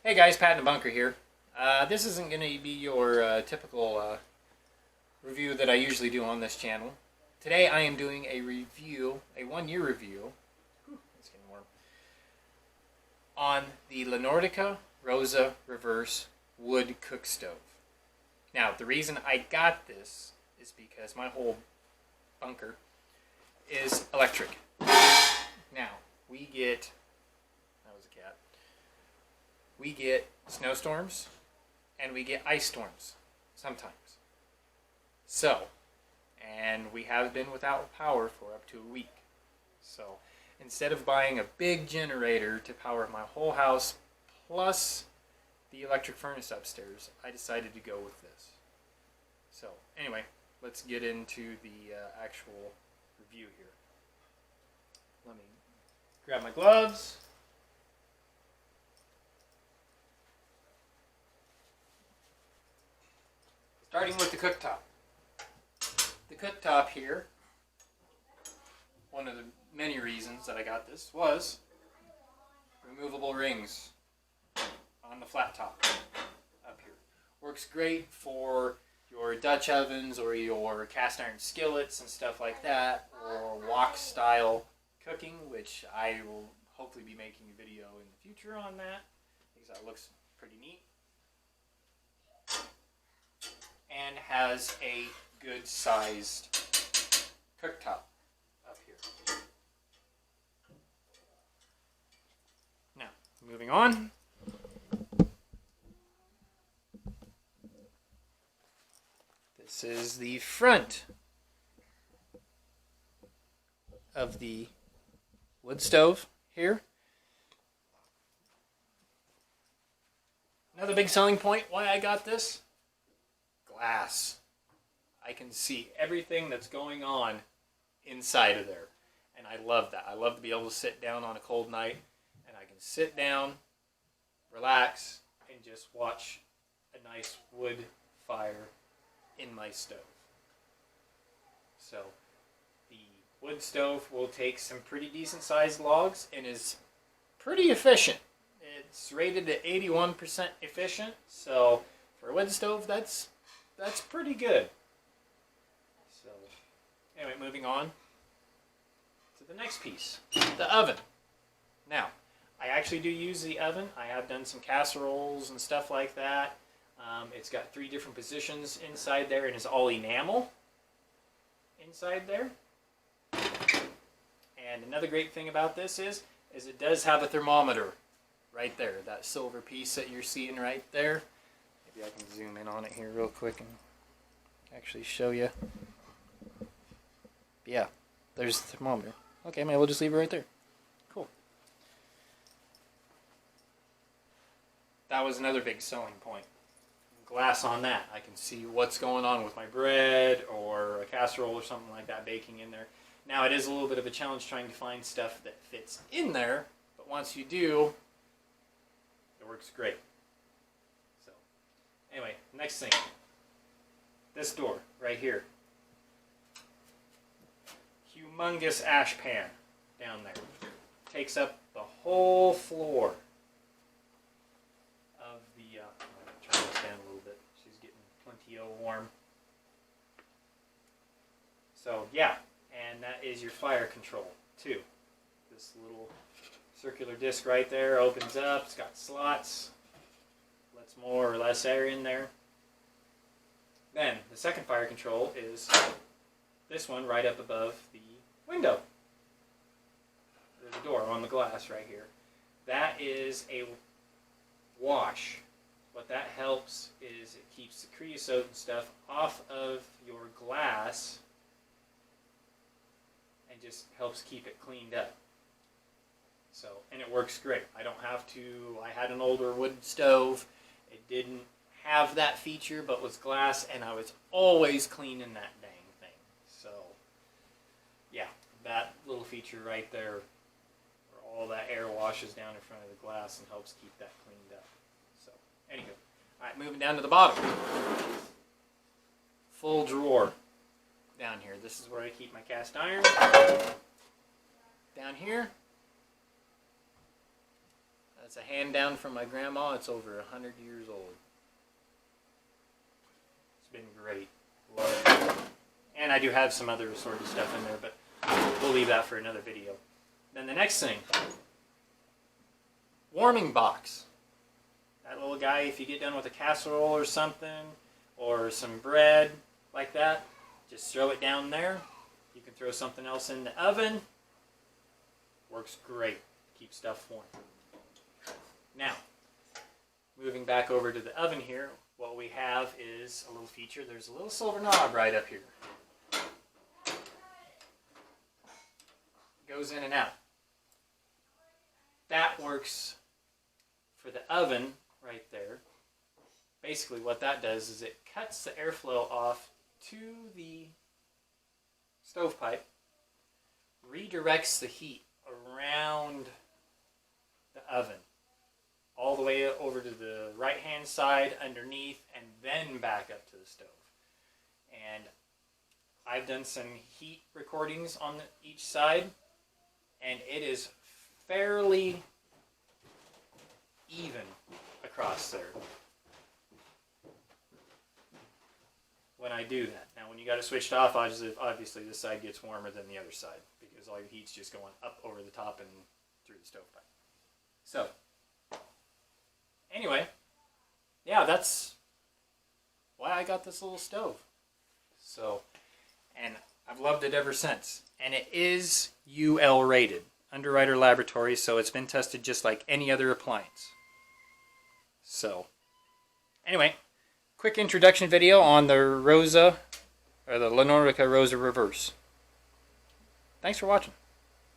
Hey guys, Pat in the bunker here. This isn't going to be your typical review that I usually do on this channel. Today I am doing a review, a 1-year review, it's getting warm, on the Nordica Rosa Reverse Wood Cook Stove. Now, the reason I got this is because my whole bunker is electric. Now, we get snowstorms and we get ice storms sometimes. So, and we have been without power for up to a week. So, instead of buying a big generator to power my whole house plus the electric furnace upstairs, I decided to go with this. So, anyway, let's get into the actual review here. Let me grab my gloves. Starting with the cooktop. The cooktop here, one of the many reasons that I got this was removable rings on the flat top up here. Works great for your Dutch ovens or your cast iron skillets and stuff like that, or wok style cooking, which I will hopefully be making a video in the future on that because that looks pretty neat. And has a good sized cooktop up here. Now, moving on. This is the front of the wood stove here. Another big selling point why I got this: glass. I can see everything that's going on inside of there, and I love that. I love to be able to sit down on a cold night and I can sit down, relax, and just watch a nice wood fire in my stove. So the wood stove will take some pretty decent sized logs and is pretty efficient. It's rated at 81% efficient, so for a wood stove that's pretty good. So, anyway, moving on to the next piece, the oven. Now, I actually do use the oven. I have done some casseroles and stuff like that. It's got 3 different positions inside there, and it's all enamel inside there. And another great thing about this is it does have a thermometer right there, that silver piece that you're seeing right there. Maybe I can zoom in on it here real quick and actually show you. Yeah, there's the thermometer. Okay, maybe we'll just leave it right there. Cool. That was another big selling point. Glass on that. I can see what's going on with my bread or a casserole or something like that baking in there. Now, it is a little bit of a challenge trying to find stuff that fits in there, but once you do, it works great. Anyway, next thing. This door right here. Humongous ash pan down there. Takes up the whole floor of the... I'm going to turn this down a little bit. She's getting plenty warm. So, yeah. And that is your fire control, too. This little circular disc right there opens up. It's got slots. Lets more or less air in there. Then, the second fire control is this one right up above the window. There's a door on the glass right here. That is a wash. What that helps is it keeps the creosote and stuff off of your glass and just helps keep it cleaned up. So, and it works great. I don't have to, I had an older wood stove. It didn't have that feature, but was glass, and I was always cleaning that dang thing. So, yeah, that little feature right there, where all that air washes down in front of the glass and helps keep that cleaned up. So, anywho, all right, moving down to the bottom. Full drawer down here. This is where I keep my cast iron. Down here, That's a hand down from my grandma. It's over 100 years old. It's been great. Love it. And I do have some other assorted stuff in there, but we'll leave that for another video. Then the next thing, warming box. That little guy, if you get done with a casserole or something, or some bread like that, just throw it down there. You can throw something else in the oven. Works great. Keep stuff warm. Now, moving back over to the oven here, what we have is a little feature. There's a little silver knob right up here. Goes in and out. That works for the oven right there. Basically what that does is it cuts the airflow off to the stovepipe, redirects the heat around the oven all the way over to the right hand side underneath and then back up to the stove. And I've done some heat recordings on each side, and it is fairly even across there when I do that. Now when you got it switched off, obviously this side gets warmer than the other side because all your heat's just going up over the top and through the stovepipe. So anyway, yeah, that's why I got this little stove. So, and I've loved it ever since. And it is UL rated, Underwriter Laboratories, so it's been tested just like any other appliance. So, anyway, quick introduction video on the Rosa, or the Lenorica Rosa Reverse. Thanks for watching.